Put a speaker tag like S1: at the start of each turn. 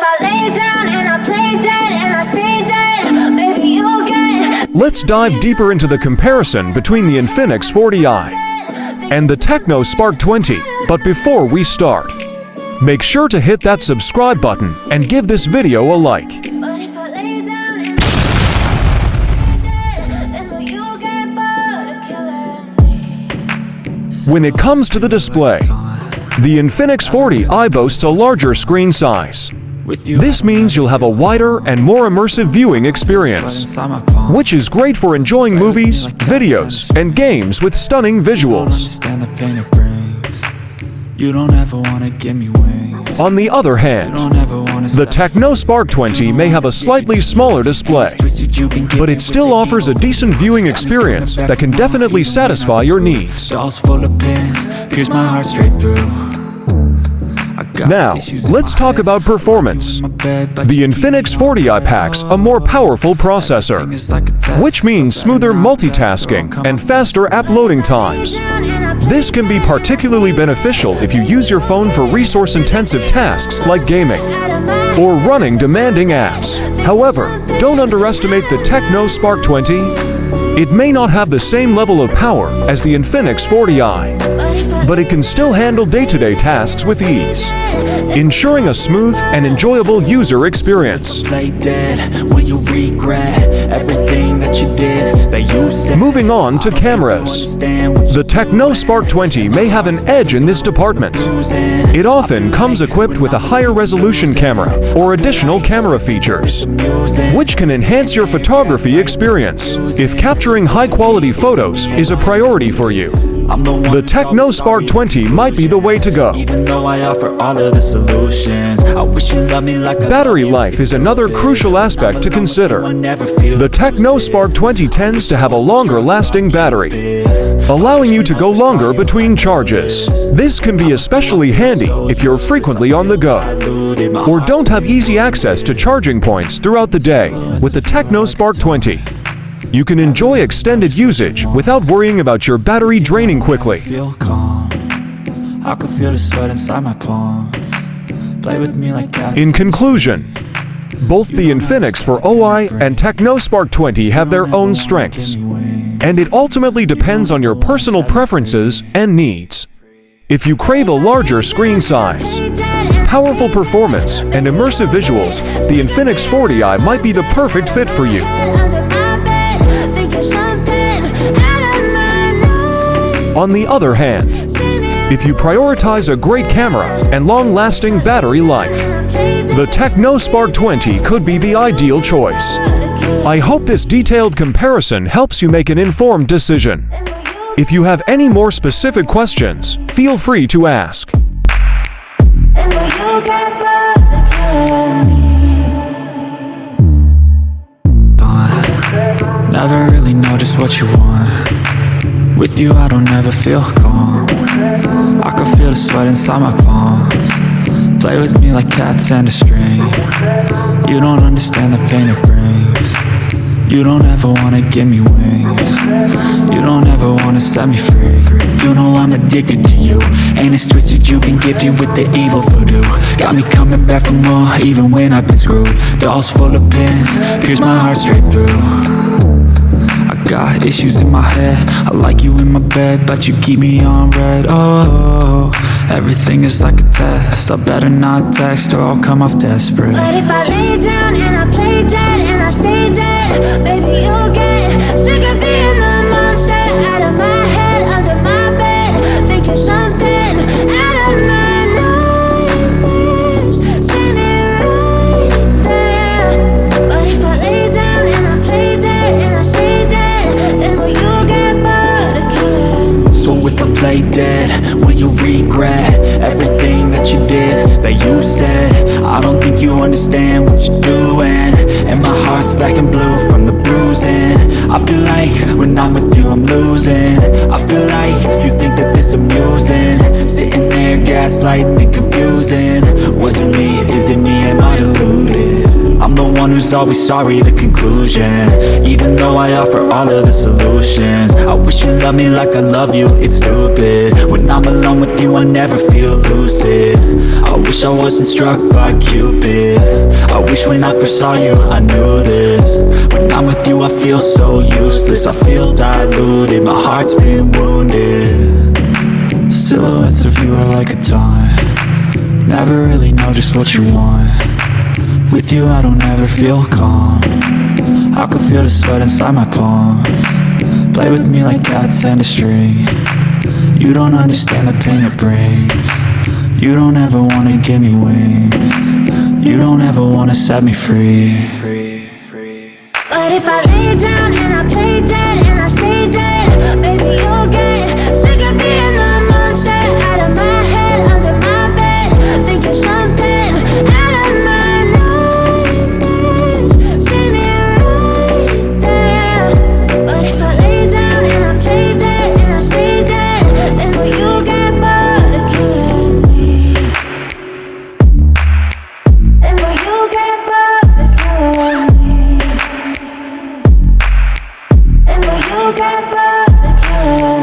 S1: I lay down and I play dead and I stay dead, maybe you'll get.
S2: Let's dive deeper into the comparison between the Infinix 40i and the Tecno Spark 20. But before we start, make sure to hit that subscribe button and give this video a like.
S1: But if I lay down and I play dead, then will you get bored of killing me?
S2: When it comes to the display, the Infinix 40i boasts a larger screen size. This means you'll have a wider and more immersive viewing experience, which is great for enjoying movies, videos, and games with stunning visuals. On the other hand, the Tecno Spark 20 may have a slightly smaller display, but it still offers a decent viewing experience that can definitely satisfy your needs. Now, let's talk about performance. The Infinix 40i packs a more powerful processor, which means smoother multitasking and faster app loading times. This can be particularly beneficial if you use your phone for resource-intensive tasks like gaming or running demanding apps. However, don't underestimate the Tecno Spark 20. It may not have the same level of power as the Infinix 40i, but it can still handle day-to-day tasks with ease, ensuring a smooth and enjoyable user experience. Moving on to cameras. The Tecno Spark 20 may have an edge in this department. It often comes equipped with a higher resolution camera or additional camera features, which can enhance your photography experience if capturing high-quality photos is a priority for you. The Tecno Spark 20 might be the way to go. Battery life is another crucial aspect to consider. The Tecno Spark 20 tends to have a longer-lasting battery, allowing you to go longer between charges. This can be especially handy if you're frequently on the go or don't have easy access to charging points throughout the day. With the Tecno Spark 20, you can enjoy extended usage without worrying about your battery draining quickly. In conclusion, both the Infinix 40i and Tecno Spark 20 have their own strengths, and it ultimately depends on your personal preferences and needs. If you crave a larger screen size, powerful performance, and immersive visuals, the Infinix 40i might be the perfect fit for you. On the other hand, if you prioritize a great camera and long-lasting battery life, the Tecno Spark 20 could be the ideal choice. I hope this detailed comparison helps you make an informed decision. If you have any more specific questions, feel free to ask.
S3: Never really know just what you want. With you I don't ever feel calm. I can feel the sweat inside my palm. Play with me like cats and a string. You don't understand the pain it brings. You don't ever wanna give me wings. You don't ever wanna set me free. You know I'm addicted to you, and it's twisted, you've been gifted with the evil voodoo. Got me coming back for more, even when I've been screwed. Dolls full of pins, pierce my heart straight through. Got issues in my head, I like you in my bed, but you keep me on red. Oh, everything is like a test. I better not text or I'll come off desperate.
S1: But if I lay down and I play dead and I stay dead, baby you'll get sick of being the monster out of my head, under my bed, thinking something out of my nightmares, standing right there. But if I lay down and I play dead and I stay dead, then will you get bored of killing me?
S3: So if I play dead, will you regret everything that you did, that you said? I don't think you understand what you're doing, and my heart's black and blue from the bruising. I feel like when I'm with you I'm losing. I feel like you think that this amusing, sitting there gaslighting and confusing. Was it me? Is it me? Am I deluded? I'm the one who's always sorry, the conclusion. Even though I offer all of the solutions, I wish you loved me like I love you, it's stupid. When I'm alone with you I never feel lucid. I wish I wasn't struck by Cupid. wish when I first saw you I knew this. When I'm with you I feel so useless, I feel diluted, my heart's been wounded. Silhouettes of you are like a taunt, never really know just what you want. With you I don't ever feel calm, I can feel the sweat inside my palm. Play with me like cats and a string, you don't understand the pain it brings. You don't ever wanna give me wings, you don't ever wanna set me free.
S1: But if I lay down and I play dead and I stay dead, maybe you'll get sick of being the monster out of my head, under my bed, thinking something out of my nightmares. See me right there. But if I lay down and I play dead and I stay dead, then will you get bored of killing me? Then will you get bored of killing me? And will you get bored of killing me?